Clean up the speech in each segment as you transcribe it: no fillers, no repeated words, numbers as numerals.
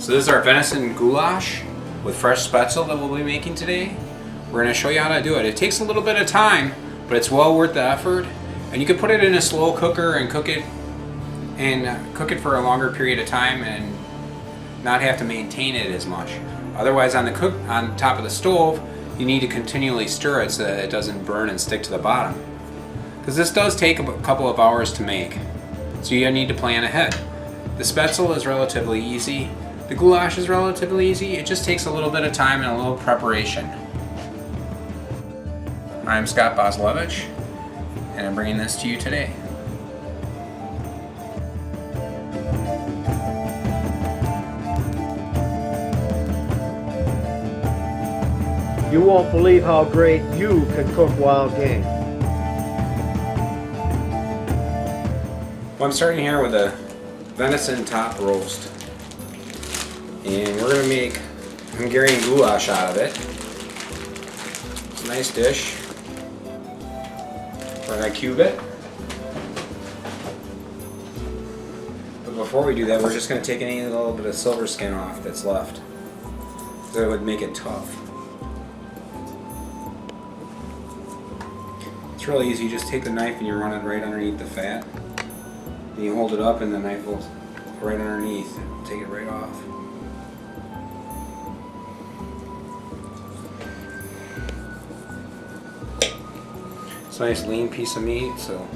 So this is our venison goulash with fresh spetzel that we'll be making today. We're going to show you how to do it. It takes a little bit of time, but it's well worth the effort. And you can put it in a slow cooker and cook it for a longer period of time and not have to maintain it as much. Otherwise, on top of the stove, you need to continually stir it so that it doesn't burn and stick to the bottom. Because this does take a couple of hours to make, so you need to plan ahead. The spetzel is relatively easy. The goulash is relatively easy. It just takes a little bit of time and a little preparation. I'm Scott Boslevich, and I'm bringing this to you today. You won't believe how great you can cook wild game. Well, I'm starting here with a venison top roast. And we're going to make Hungarian goulash out of it. It's a nice dish. We're going to cube it. But before we do that, we're just going to take any little bit of silver skin off that's left. So it would make it tough. It's really easy. You just take the knife and you run it right underneath the fat. And you hold it up and the knife will go right underneath and take it right off. It's a nice lean piece of meat, so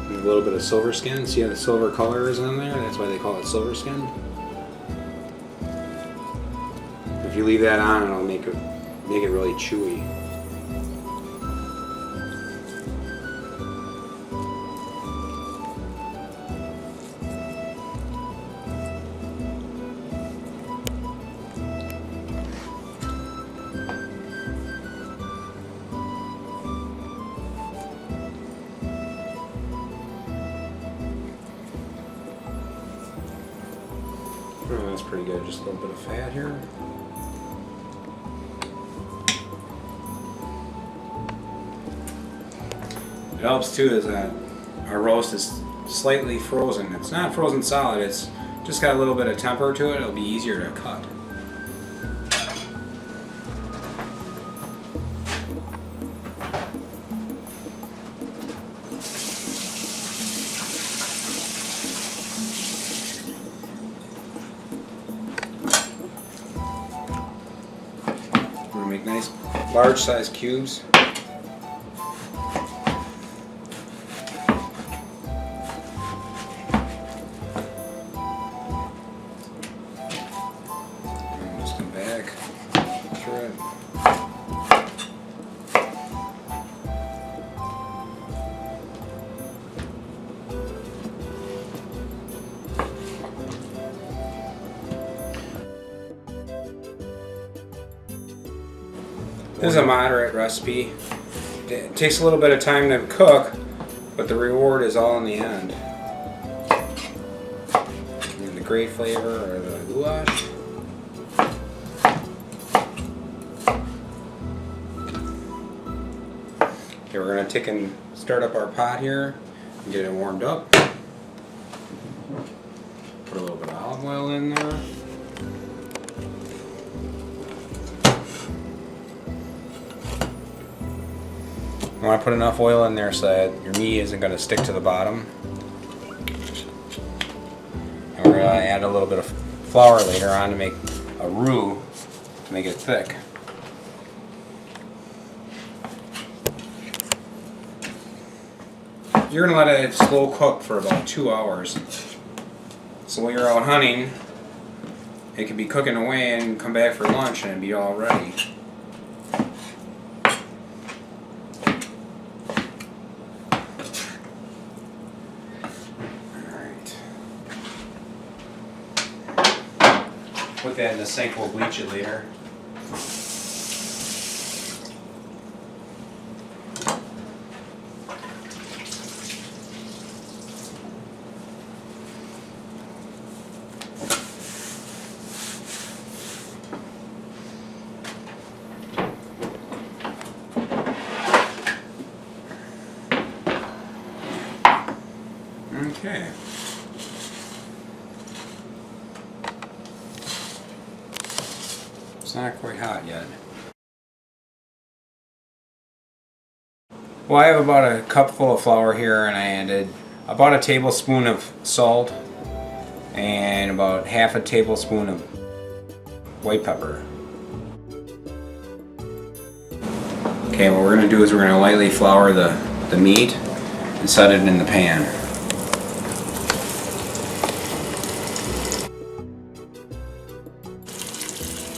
a little bit of silver skin. See how the silver color is in there? That's why they call it silver skin. If you leave that on, it'll make it really chewy. Oh, that's pretty good. Just a little bit of fat here. It helps too is that our roast is slightly frozen. It's not frozen solid, it's just got a little bit of temper to it. It'll be easier to cut. We're going to make nice large size cubes. This is a moderate recipe. It takes a little bit of time to cook, but the reward is all in the end. And the great flavor of the goulash. Okay, we're going to start up our pot here and get it warmed up. Put a little bit of olive oil in there. You want to put enough oil in there so that your meat isn't going to stick to the bottom. And we're going to add a little bit of flour later on to make a roux to make it thick. You're going to let it slow cook for about 2 hours. So when you're out hunting, it can be cooking away and come back for lunch and it'll be all ready. Put that in the sink, we'll bleach it later. Okay. It's not quite hot yet. Well, I have about a cup full of flour here, and I added about a tablespoon of salt and about half a tablespoon of white pepper. Okay, what we're going to do is we're going to lightly flour the meat and set it in the pan.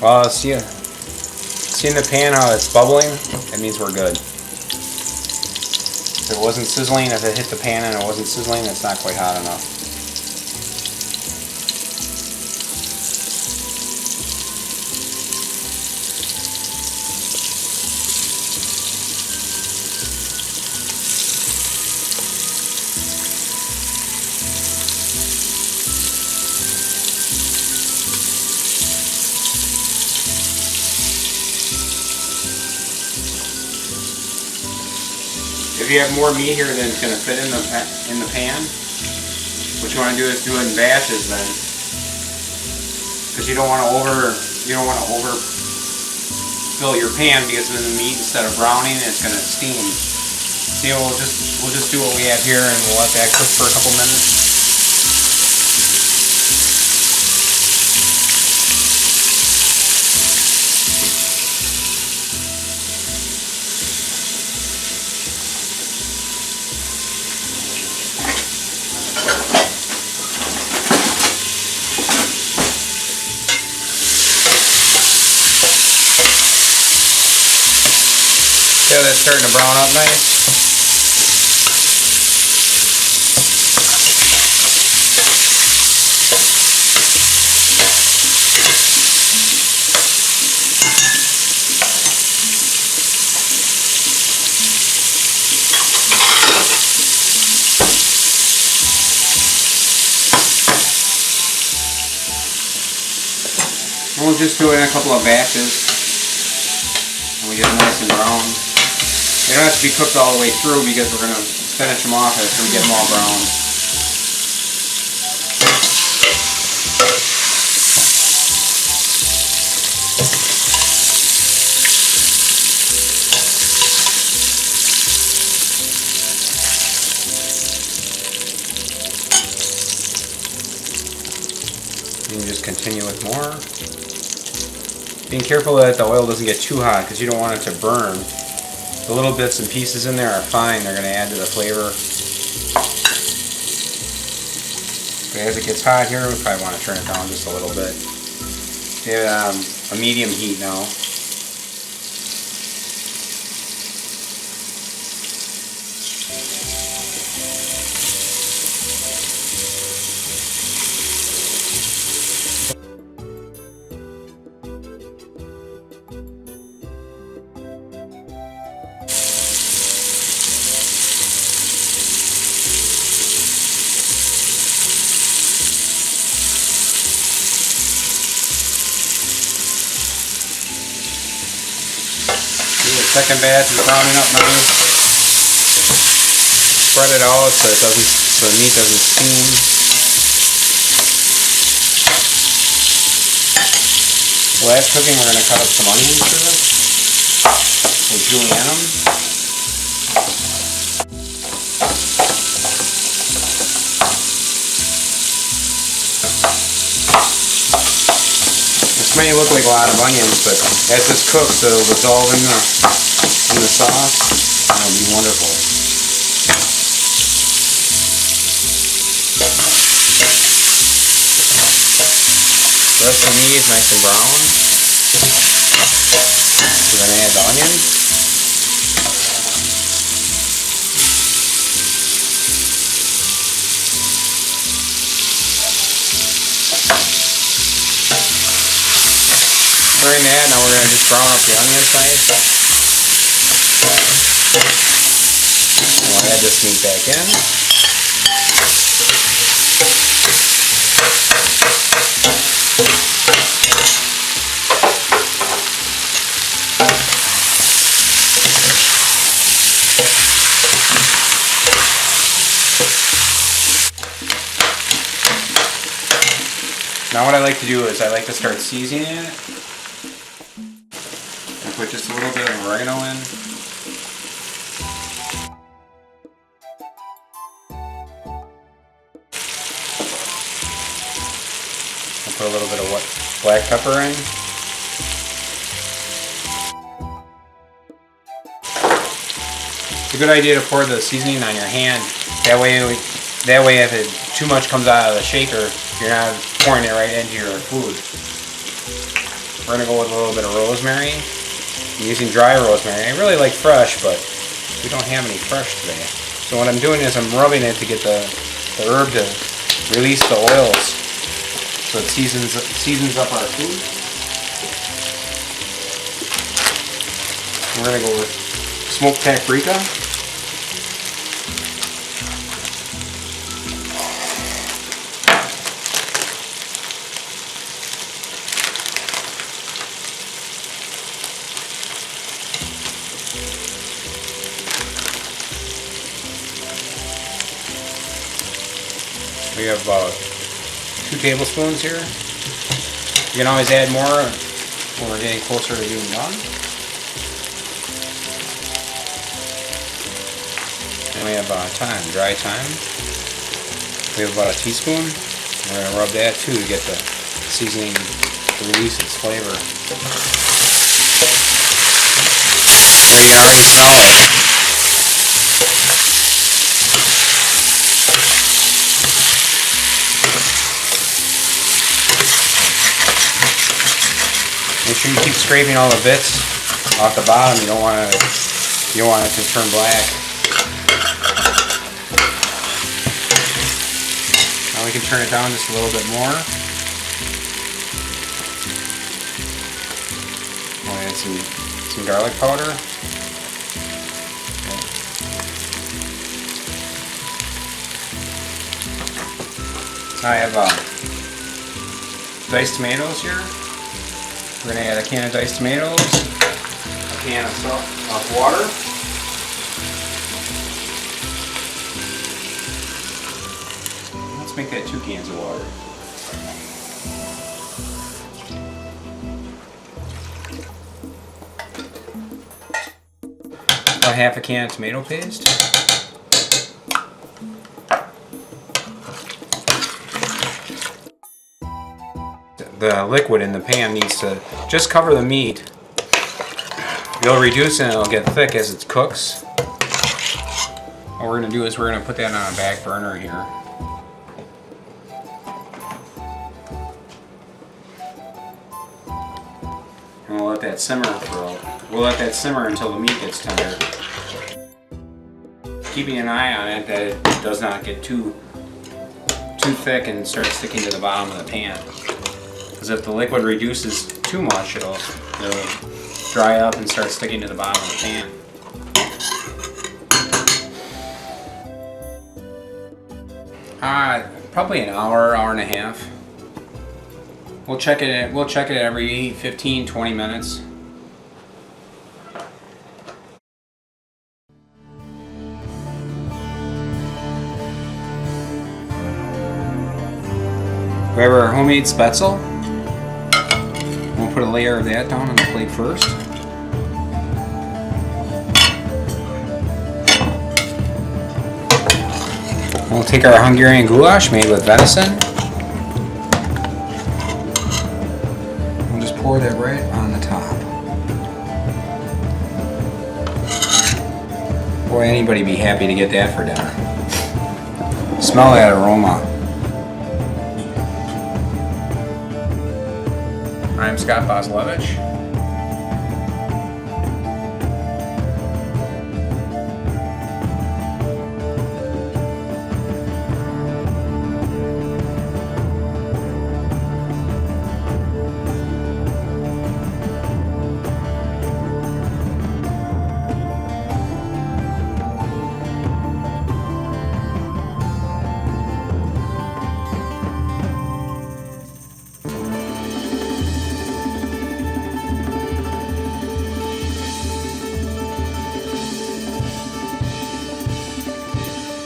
Well, see in the pan how it's bubbling? That means we're good. If it wasn't sizzling, if it hit the pan and it wasn't sizzling, it's not quite hot enough. If you have more meat here than it's going to fit in the pan, what you want to do is do it in batches then, because you don't want to overfill your pan, because then the meat, instead of browning, it's going to steam. See, we'll just do what we have here, and we'll let that cook for a couple minutes. Yeah, that's starting to brown up nice. And we'll just do it in a couple of batches, and we get it nice and brown. They don't have to be cooked all the way through, because we're going to finish them off after we get them all brown. You can just continue with more. Being careful that the oil doesn't get too hot, because you don't want it to burn. The little bits and pieces in there are fine, they're going to add to the flavor. But as it gets hot here, we probably want to turn it down just a little bit. We have a medium heat now. The second batch is browning up nice. Spread it out so the meat doesn't steam. While that's cooking, we're going to cut up some onions for this. We'll julienne them. This may look like a lot of onions, but as this cooks, it'll dissolve in the sauce, and it'll be wonderful. The rest of the meat is nice and brown. We're going to add the onions. During that, now we're going to just brown up the onions nice. And we'll add this meat back in. Now what I like to do is I like to start seasoning it. And put just a little bit of oregano in. I'll put a little bit of black pepper in. It's a good idea to pour the seasoning on your hand. That way if too much comes out of the shaker, you're not pouring it right into your food. We're gonna go with a little bit of rosemary. I'm using dry rosemary. I really like fresh, but we don't have any fresh today. So what I'm doing is I'm rubbing it to get the herb to release the oils, so it seasons up our food. We're gonna go with smoked paprika. We have about 2 tablespoons here. You can always add more when we're getting closer to being done. And we have dry thyme. We have about a teaspoon. We're going to rub that too to get the seasoning to release its flavor. So you can already smell it. Make sure you keep scraping all the bits off the bottom. You don't want it to turn black. Now we can turn it down just a little bit more. We'll add some garlic powder. Now I have diced tomatoes here. We're going to add a can of diced tomatoes, a can of water, let's make that 2 cans of water. About half a can of tomato paste. The liquid in the pan needs to just cover the meat. It'll reduce and it'll get thick as it cooks. What we're going to do is we're going to put that on a back burner here. And we'll let that simmer until the meat gets tender. Keeping an eye on it that it does not get too thick and start sticking to the bottom of the pan. Because if the liquid reduces too much, it'll dry up and start sticking to the bottom of the pan. Probably an hour and a half. We'll check it every 15-20 minutes. We have our homemade spetzel. We'll put a layer of that down on the plate first. We'll take our Hungarian goulash made with venison. We'll just pour that right on the top. Boy, anybody be happy to get that for dinner. Smell that aroma. I'm Scott Boslevich.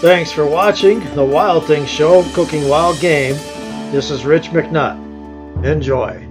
Thanks for watching the Wild Things Show, Cooking Wild Game. This is Rich McNutt. Enjoy.